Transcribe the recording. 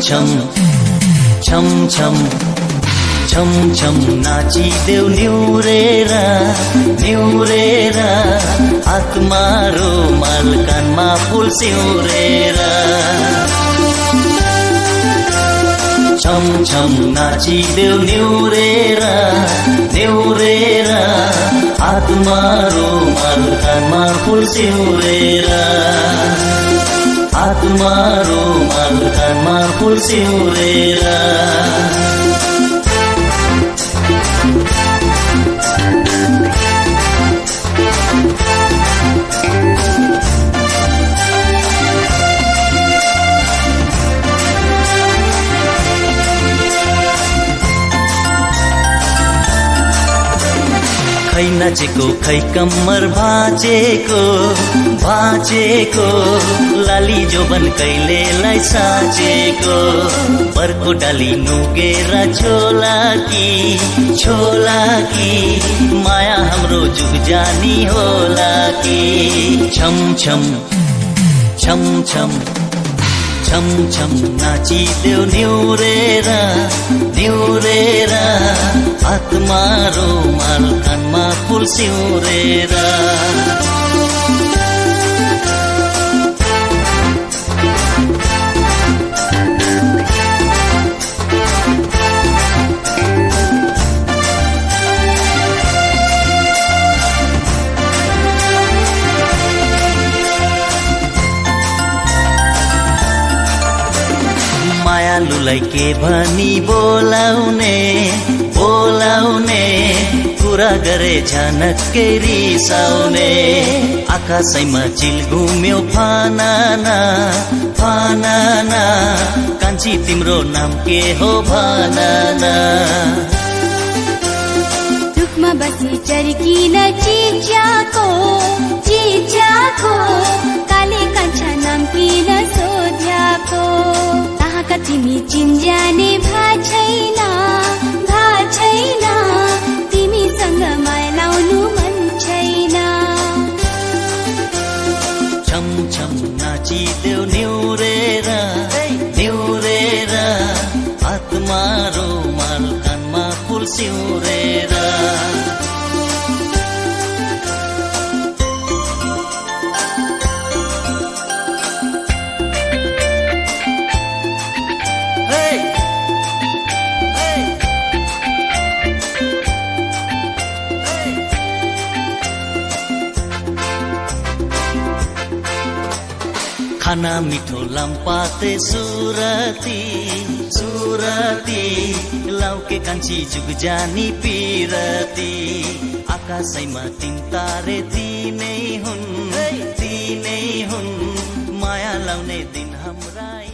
छम छम छम छम छम नाचिदेऊ निउरेर निउरेर हातमा रुमाल कानमा फुल सिउरेर छम छम नाचिदेऊ निउरेर निउरेर हातमा रुमाल कानमा फुल सिउरेर हातमा रुमाल कानमा फुल सिउरेर खै नाचेको खै कम्मर भाँचेको भाँचेको लाली जोबन कहिलेलाई साँचेको बर्को डाली नुगेर छोला कि माया हाम्रो जुग जानी होला कि छम छम छम छम छम छम नाचिदेऊ निउरेर निउरेर हातमा रुमाल कानमा फुल सिउरेर मायालुलाई के भनी बोलाउने बोलाउने कुरा गरे झनक्कै रिसाउने आकाशैमा चिल घुम्यो फानाना फानाना कान्छी तिम्रो नाम के हो भनाना दुखमा बसी चर्किन चिच्याको चिच्याको काले कान्छा नाम किन सोध्याको तिमी चिन्जाने भाछैन भाछैन तिमीसँग माया लाउनु मन छैन छम छम नाचिदेऊ निउरेर निउरेर हातमा रुमाल कानमा फुल सिउरेर खाना मिठो लम्पाते सुरती सुरती लाउके कान्छी जुग जानी पिरती आकाशैमा तीन तारे तिनै हुन् माया लाउने दिन हाम्रा